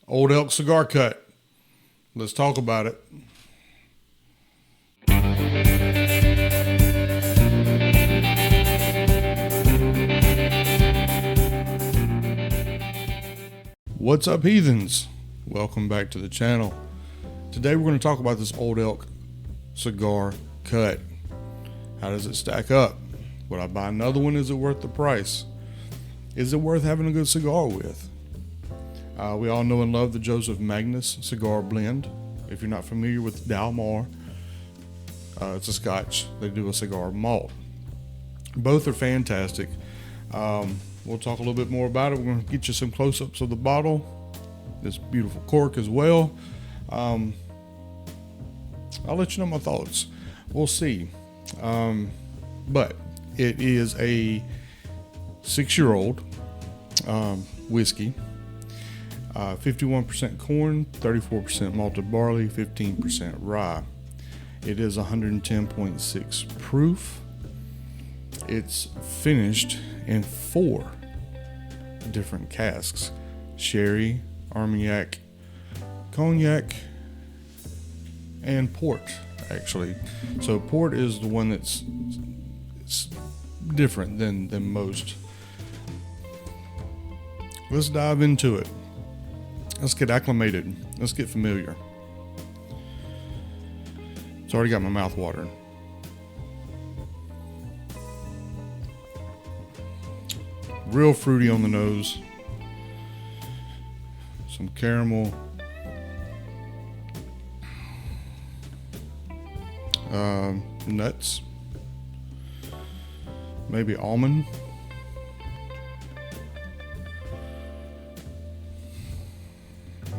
Old Elk Cigar Cut. Let's talk about it. What's up, heathens? Welcome back to the channel. Today we're going to talk about this Old Elk Cigar Cut. How does it stack up? Would I buy another one? Is it worth the price? Is it worth having a good cigar with? We all know and love the Joseph Magnus Cigar Blend. If you're not familiar with Dalmar, it's a Scotch. They do a cigar malt. Both are fantastic. We'll talk a little bit more about it. We're going to get you some close-ups of the bottle, this beautiful cork as well. I'll let you know my thoughts. We'll see. But it is a 6-year-old whiskey. 51% corn, 34% malted barley, 15% rye. It is 110.6 proof. It's finished in 4 different casks: sherry, Armagnac, cognac, and port, actually. So port is the one it's different than most. Let's dive into it. Let's get acclimated. Let's get familiar. It's already got my mouth watering. Real fruity on the nose. Some caramel. Nuts. Maybe almond.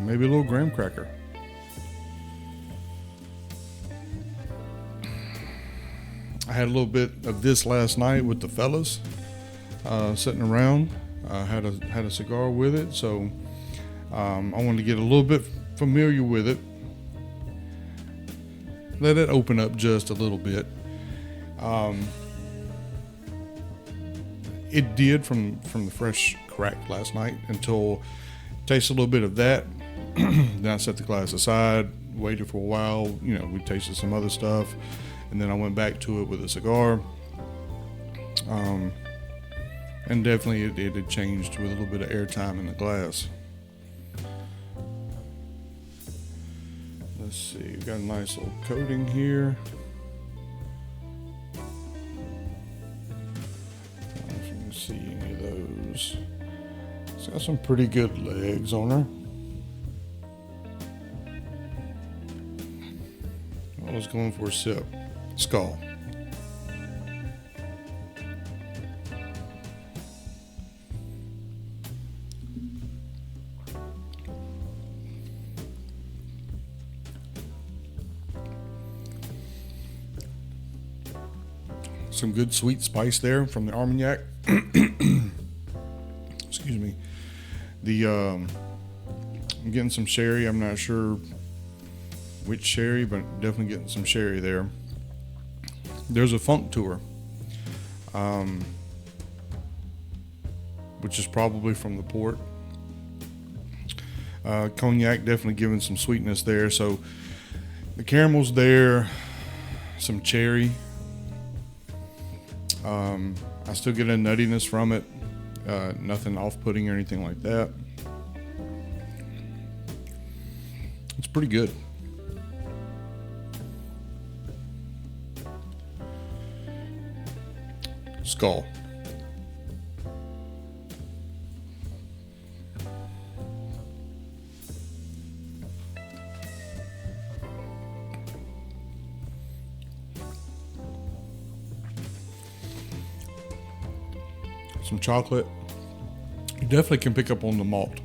Maybe a little graham cracker. I had a little bit of this last night with the fellas, sitting around. Had a cigar with it, so I wanted to get a little bit familiar with it. Let it open up just a little bit. It did from the fresh crack last night until tasted a little bit of that. Then I set the glass aside, waited for a while. We tasted some other stuff, and then I went back to it with a cigar. And definitely it had changed with a little bit of airtime in the glass. Let's see, we've got a nice little coating here. I don't know if you can see any of those. It's got some pretty good legs on her. I was going for a sip. Skull. Some good sweet spice there from the Armagnac. Excuse me. I'm getting some sherry. I'm not sure which sherry, but definitely getting some sherry there. There's a funk to her, which is probably from the port. Cognac definitely giving some sweetness there. So the caramel's there, some cherry. I still get a nuttiness from it. Nothing off-putting or anything like that. It's pretty good. Skull. Some chocolate. You definitely can pick up on the malt.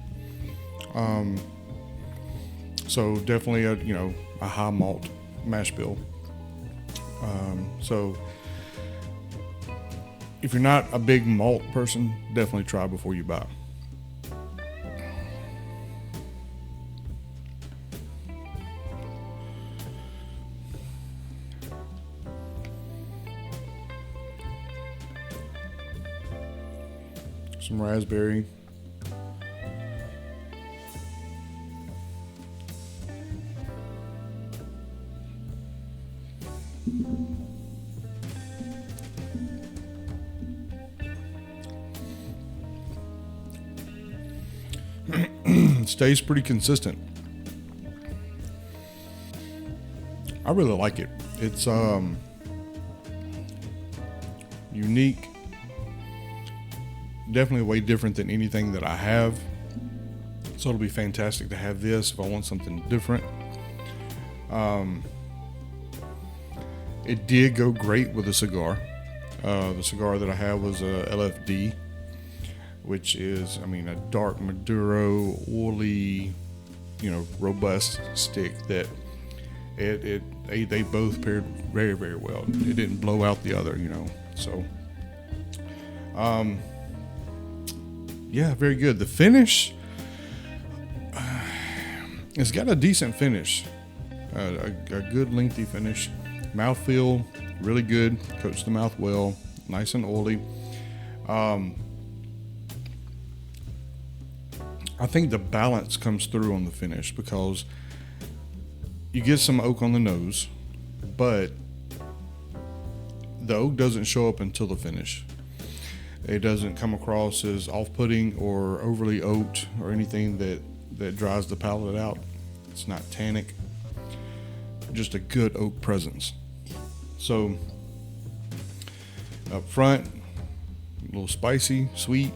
So definitely a high malt mash bill. So if you're not a big malt person, definitely try before you buy. Some raspberry. It stays pretty consistent. I really like it. It's unique, definitely way different than anything that I have, so it'll be fantastic to have this if I want something different. It did go great with the cigar. The cigar that I had was a LFD, which is, I mean, a dark Maduro, oily, robust stick that they both paired very, very well. It didn't blow out the other, so yeah, very good. The finish, it's got a decent finish, a good lengthy finish. Mouthfeel really good, coats the mouth well, nice and oily. I think the balance comes through on the finish because you get some oak on the nose, but the oak doesn't show up until the finish. It doesn't come across as off-putting or overly oaked or anything that dries the palate out. It's not tannic, just a good oak presence. So up front, a little spicy, sweet.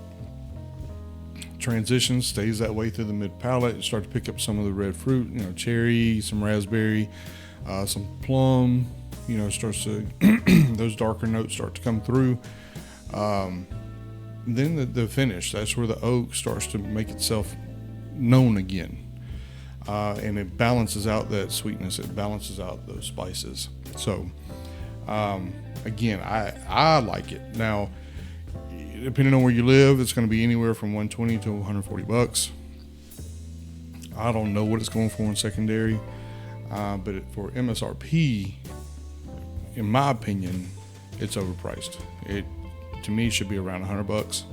Transition stays that way through the mid palate. You start to pick up some of the red fruit, cherry, some raspberry, some plum. Starts to those darker notes start to come through. Then the finish, that's where the oak starts to make itself known again, and it balances out that sweetness. It balances out those spices. So again, I like it. Now, depending on where you live, it's going to be anywhere from $120 to $140. I don't know what it's going for in secondary, but for MSRP, in my opinion, it's overpriced. It, to me, should be around $100.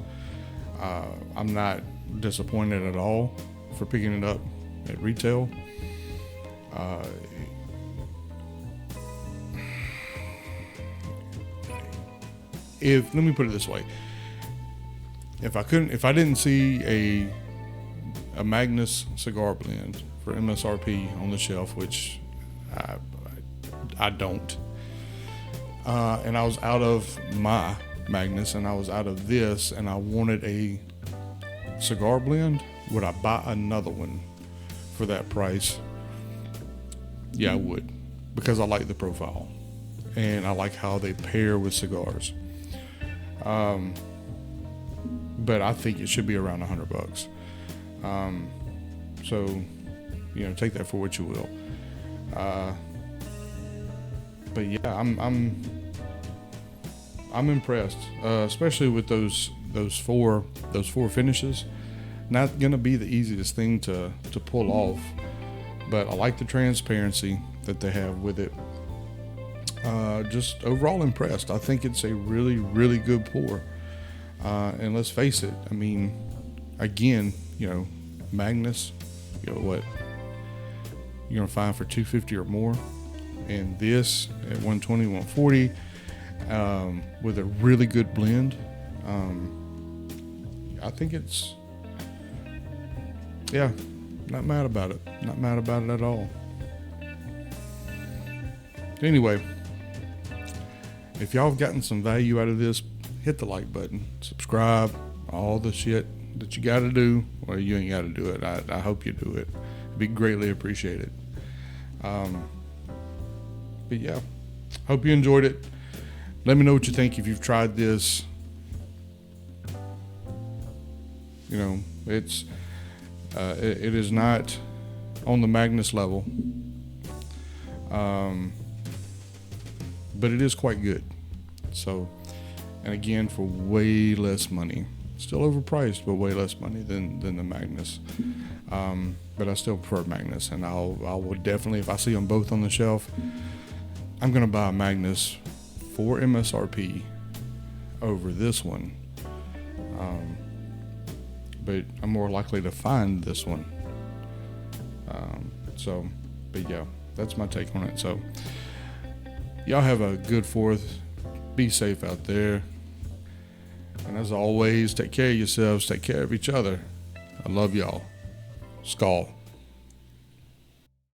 I'm not disappointed at all for picking it up at retail. Let me put it this way. If I didn't see a Magnus Cigar Blend for MSRP on the shelf, which I don't, and I was out of my Magnus and I was out of this and I wanted a cigar blend, would I buy another one for that price? Yeah, I would, because I like the profile and I like how they pair with cigars. But I think it should be around $100. So, take that for what you will. But yeah, I'm impressed, especially with those four finishes. Not gonna be the easiest thing to pull off, but I like the transparency that they have with it. Just overall impressed. I think it's a really, really good pour. And let's face it, I mean, again, Magnus, what you're gonna find for $250 or more, and this at $120, $140, with a really good blend. I think it's, not mad about it. Not mad about it at all. Anyway, if y'all have gotten some value out of this, hit the like button, subscribe, all the shit that you got to do. Well, you ain't got to do it. I hope you do it. It'd be greatly appreciated. But yeah, hope you enjoyed it. Let me know what you think if you've tried this. It's it is not on the Magnus level, but it is quite good. So, and again, for way less money. Still overpriced, but way less money than the Magnus. But I still prefer Magnus, and I would definitely, if I see them both on the shelf, I'm gonna buy a Magnus for MSRP over this one. But I'm more likely to find this one. But yeah, that's my take on it. So Y'all have a good 4th. Be safe out there. And as always, take care of yourselves. Take care of each other. I love y'all. Skål.